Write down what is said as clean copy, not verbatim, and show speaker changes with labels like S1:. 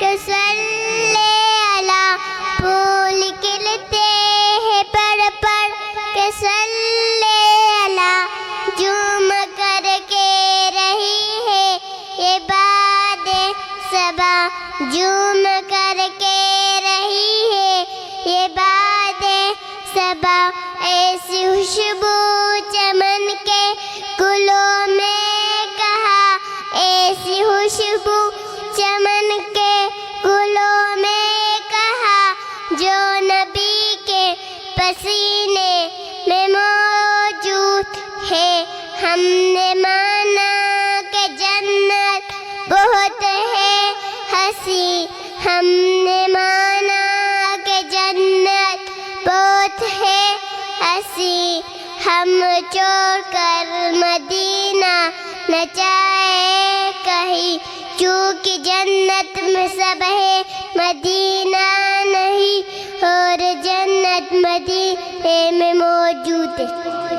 S1: کہ صلی علی پھول کھلتے ہیں پڑھ پڑھ کہ صلی علی جھوم کر کے رہی ہے یہ باد صبا جھوم کر کے رہی ہے یہ باد صبا ایسی خوشبو چمن کے گلوں میں کہا ایسی خوشبو چمن کے گلوں میں کہا جو نبی کے پسینے میں موجود ہے ہم نے مانا کہ جنت بہت ہے ہنسی ہم نے مانا کہ جنت بہت ہے ہنسی ہم چھوڑ کر مدینہ نہ جائے کہیں چونکہ جنت میں سب ہے مدینہ نہیں اور جنت مدینے میں موجود ہے.